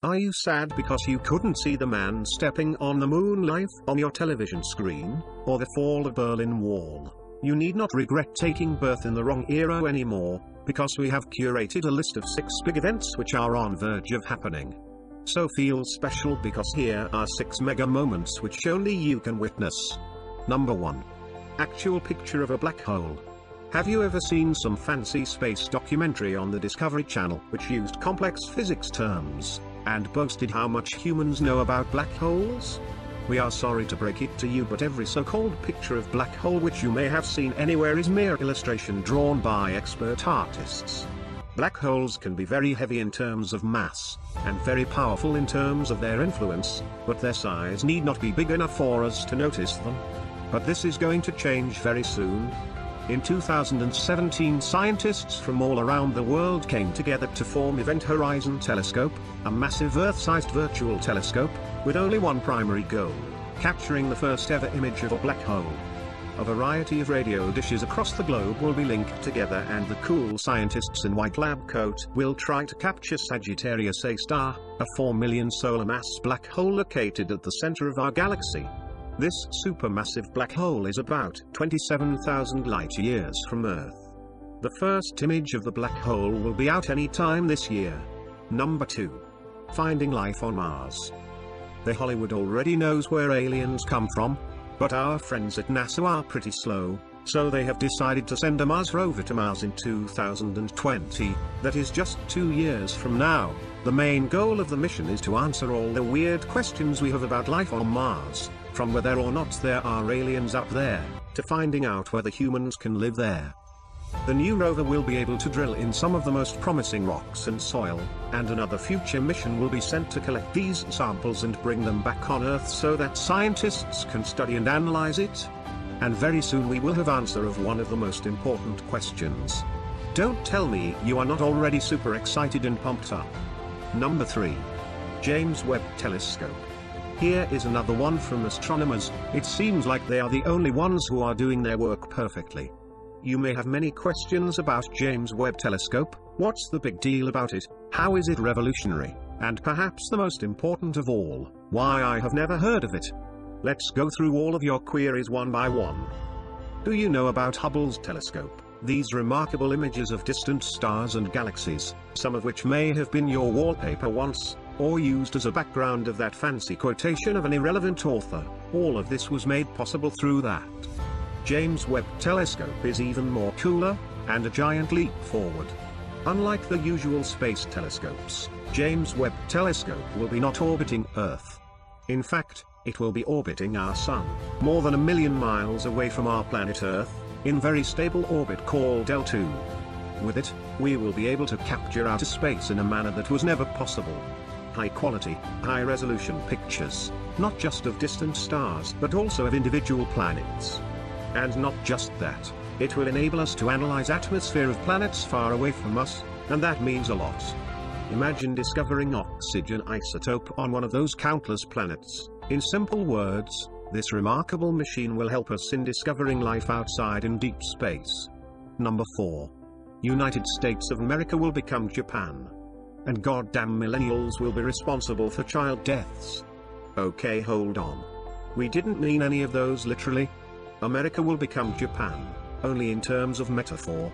Are you sad because you couldn't see the man stepping on the moon live on your television screen, or the fall of Berlin Wall? You need not regret taking birth in the wrong era anymore, because we have curated a list of 6 big events which are on verge of happening. So feel special because here are 6 mega moments which only you can witness. Number 1. Actual picture of a black hole. Have you ever seen some fancy space documentary on the Discovery Channel which used complex physics terms, and boasted how much humans know about black holes? We are sorry to break it to you, but every so-called picture of black hole which you may have seen anywhere is mere illustration drawn by expert artists. Black holes can be very heavy in terms of mass, and very powerful in terms of their influence, but their size need not be big enough for us to notice them. But this is going to change very soon. In 2017, scientists from all around the world came together to form Event Horizon Telescope, a massive Earth-sized virtual telescope, with only one primary goal: capturing the first ever image of a black hole. A variety of radio dishes across the globe will be linked together, and the cool scientists in white lab coat will try to capture Sagittarius A star, a 4 million solar mass black hole located at the center of our galaxy. This supermassive black hole is about 27,000 light-years from Earth. The first image of the black hole will be out any time this year. Number 2. Finding life on Mars. The Hollywood already knows where aliens come from, but our friends at NASA are pretty slow, so they have decided to send a Mars rover to Mars in 2020, that is just 2 years from now. The main goal of the mission is to answer all the weird questions we have about life on Mars, from whether or not there are aliens up there, to finding out whether humans can live there. The new rover will be able to drill in some of the most promising rocks and soil, and another future mission will be sent to collect these samples and bring them back on Earth so that scientists can study and analyze it. And very soon we will have answer of one of the most important questions. Don't tell me you are not already super excited and pumped up. Number 3. James Webb Telescope. Here is another one from astronomers. It seems like they are the only ones who are doing their work perfectly. You may have many questions about James Webb Telescope. What's the big deal about it? How is it revolutionary? And perhaps the most important of all, why I have never heard of it. Let's go through all of your queries one by one. Do you know about Hubble's telescope? These remarkable images of distant stars and galaxies, some of which may have been your wallpaper once, or used as a background of that fancy quotation of an irrelevant author. All of this was made possible through that. James Webb Telescope is even more cooler, and a giant leap forward. Unlike the usual space telescopes, James Webb Telescope will be not orbiting Earth. In fact, it will be orbiting our Sun, more than 1 million miles away from our planet Earth, in very stable orbit called L2. With it, we will be able to capture outer space in a manner that was never possible. High-quality, high-resolution pictures, not just of distant stars but also of individual planets. And not just that, it will enable us to analyze atmosphere of planets far away from us, and that means a lot. Imagine discovering oxygen isotope on one of those countless planets. In simple words, this remarkable machine will help us in discovering life outside in deep space. Number 4. United States of America will become Japan. And goddamn millennials will be responsible for child deaths. Okay, hold on. We didn't mean any of those literally. America will become Japan, only in terms of metaphor.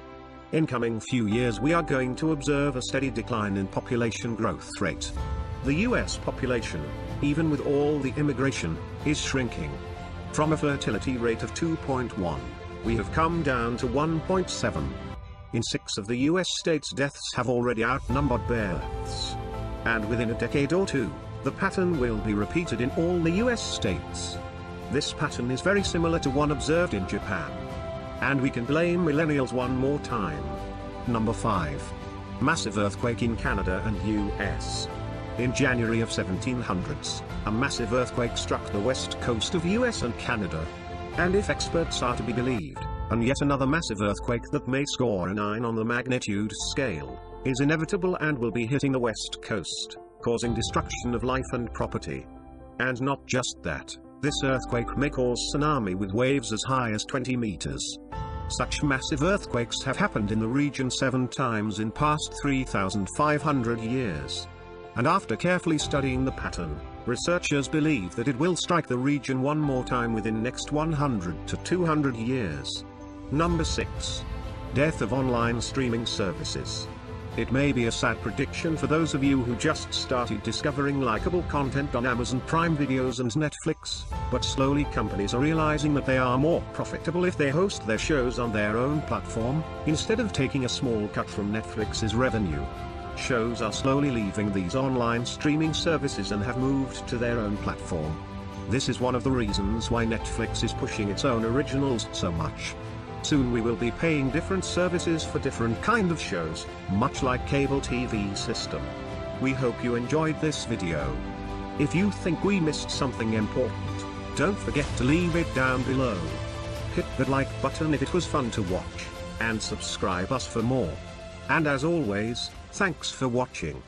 In coming few years we are going to observe a steady decline in population growth rate. The US population, even with all the immigration, is shrinking. From a fertility rate of 2.1, we have come down to 1.7. In 6 of the US states deaths have already outnumbered births. And within a decade or two, the pattern will be repeated in all the US states. This pattern is very similar to one observed in Japan. And we can blame millennials one more time. Number 5. Massive earthquake in Canada and US. In January of 1700s, a massive earthquake struck the west coast of US and Canada. And if experts are to be believed, and yet another massive earthquake that may score a 9 on the magnitude scale, is inevitable and will be hitting the west coast, causing destruction of life and property. And not just that, this earthquake may cause tsunami with waves as high as 20 meters. Such massive earthquakes have happened in the region 7 times in past 3,500 years. And after carefully studying the pattern, researchers believe that it will strike the region one more time within next 100 to 200 years. Number 6. Death of online streaming services. It may be a sad prediction for those of you who just started discovering likable content on Amazon Prime Videos and Netflix, but slowly companies are realizing that they are more profitable if they host their shows on their own platform, instead of taking a small cut from Netflix's revenue. Shows are slowly leaving these online streaming services and have moved to their own platform. This is one of the reasons why Netflix is pushing its own originals so much. Soon we will be paying different services for different kind of shows, much like cable TV system. We hope you enjoyed this video. If you think we missed something important, don't forget to leave it down below. Hit that like button if it was fun to watch, and subscribe us for more. And as always, thanks for watching.